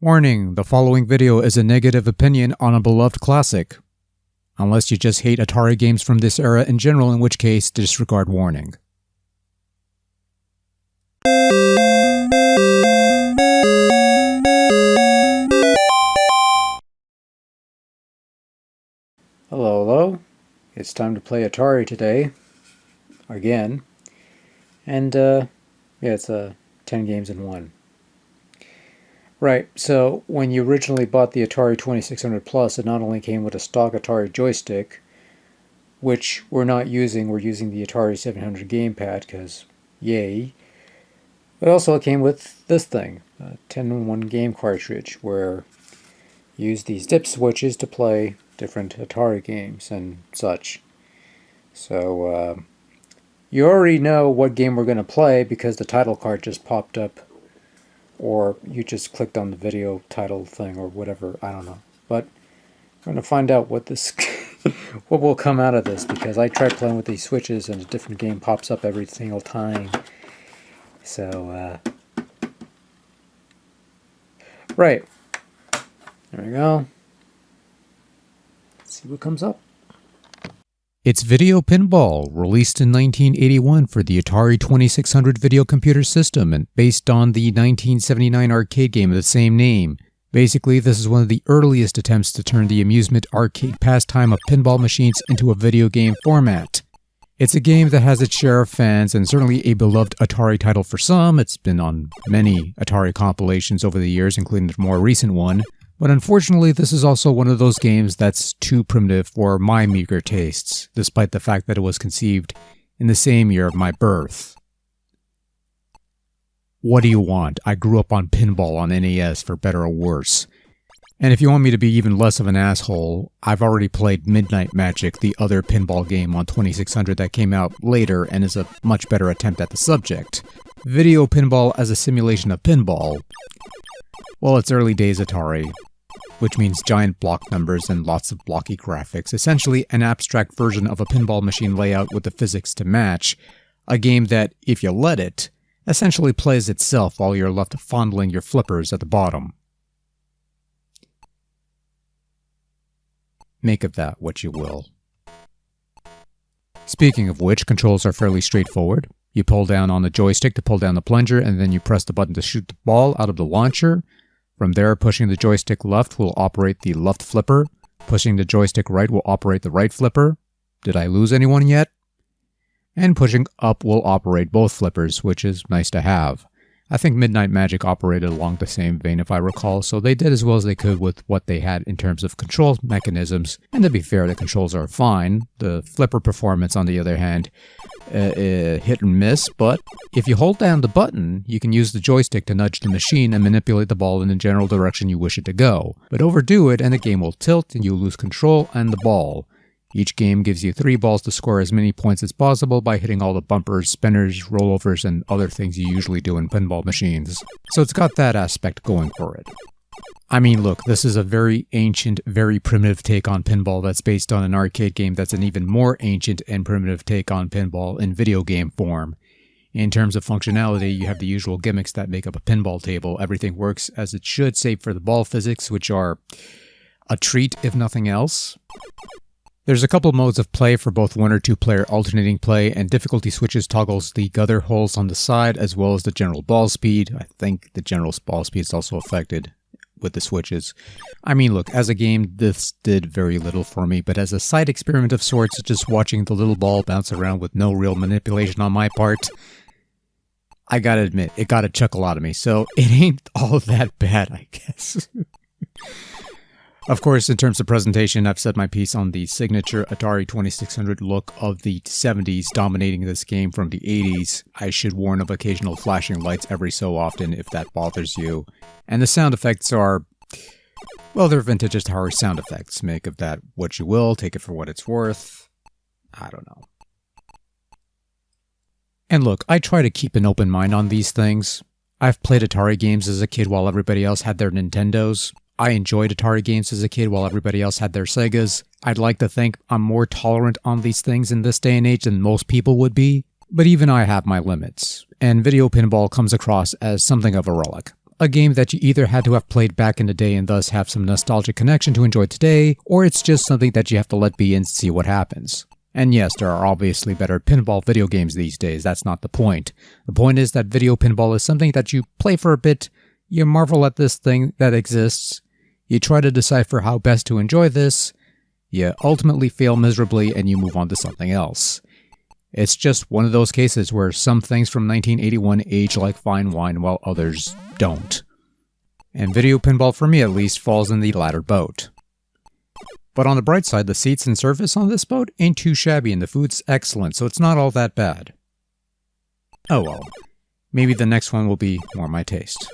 Warning, the following video is a negative opinion on a beloved classic. Unless you just hate Atari games from this era in general, in which case, disregard warning. Hello. It's time to play Atari today. Again. And, yeah, it's 10 games in one. Right, so when you originally bought the Atari 2600 Plus, it not only came with a stock Atari joystick, which we're not using, we're using the Atari 700 gamepad, because yay. But also it came with this thing, a 10-in-1 game cartridge, where you use these dip switches to play different Atari games and such. So, you already know what game we're going to play because the title card just popped up. Or you just clicked on the video title thing or whatever, I don't know. But we're going to find out what this, what will come out of this, because I tried playing with these switches and a different game pops up every single time. So, right. There we go. Let's see what comes up. It's Video Pinball, released in 1981 for the Atari 2600 video computer system and based on the 1979 arcade game of the same name. Basically, this is one of the earliest attempts to turn the amusement arcade pastime of pinball machines into a video game format. It's a game that has its share of fans and certainly a beloved Atari title for some. It's been on many Atari compilations over the years, including the more recent one. But unfortunately, this is also one of those games that's too primitive for my meager tastes, despite the fact that it was conceived in the same year of my birth. What do you want? I grew up on pinball on NES, for better or worse. And if you want me to be even less of an asshole, I've already played Midnight Magic, the other pinball game on 2600 that came out later and is a much better attempt at the subject. Video pinball as a simulation of pinball. Well, it's early days Atari, which means giant block numbers and lots of blocky graphics, essentially an abstract version of a pinball machine layout with the physics to match, a game that, if you let it, essentially plays itself while you're left fondling your flippers at the bottom. Make of that what you will. Speaking of which, controls are fairly straightforward. You pull down on the joystick to pull down the plunger, and then you press the button to shoot the ball out of the launcher. From there, pushing the joystick left will operate the left flipper. Pushing the joystick right will operate the right flipper. Did I lose anyone yet? And pushing up will operate both flippers, which is nice to have. I think Midnight Magic operated along the same vein if I recall, so they did as well as they could with what they had in terms of control mechanisms. And to be fair, the controls are fine. The flipper performance, on the other hand, hit and miss, but if you hold down the button, you can use the joystick to nudge the machine and manipulate the ball in the general direction you wish it to go. But overdo it and the game will tilt and you'll lose control and the ball. Each game gives you 3 balls to score as many points as possible by hitting all the bumpers, spinners, rollovers, and other things you usually do in pinball machines. So it's got that aspect going for it. I mean, look, this is a very ancient, very primitive take on pinball that's based on an arcade game that's an even more ancient and primitive take on pinball in video game form. In terms of functionality, you have the usual gimmicks that make up a pinball table. Everything works as it should, save for the ball physics, which are a treat if nothing else. There's a couple modes of play for both 1 or 2 player alternating play, and difficulty switches toggles the gutter holes on the side as well as the general ball speed. I think the general ball speed is also affected with the switches. I mean, look, as a game, this did very little for me, but as a side experiment of sorts, just watching the little ball bounce around with no real manipulation on my part, I gotta admit, it got a chuckle out of me, so it ain't all that bad, I guess. Of course, in terms of presentation, I've said my piece on the signature Atari 2600 look of the 70s dominating this game from the 80s. I should warn of occasional flashing lights every so often if that bothers you. And the sound effects are, well, they're vintage Atari sound effects. Make of that what you will, take it for what it's worth. I don't know. And look, I try to keep an open mind on these things. I've played Atari games as a kid while everybody else had their Nintendos. I enjoyed Atari games as a kid while everybody else had their Segas. I'd like to think I'm more tolerant on these things in this day and age than most people would be, but even I have my limits, and video pinball comes across as something of a relic. a game that you either had to have played back in the day and thus have some nostalgic connection to enjoy today, or it's just something that you have to let be and see what happens. And yes, there are obviously better pinball video games these days, that's not the point. The point is that video pinball is something that you play for a bit, you marvel at this thing that exists, you try to decipher how best to enjoy this, you ultimately fail miserably and you move on to something else. It's just one of those cases where some things from 1981 age like fine wine while others don't. And video pinball, for me at least, falls in the latter boat. But on the bright side, the seats and surface on this boat ain't too shabby and the food's excellent, so it's not all that bad. Oh well, maybe the next one will be more my taste.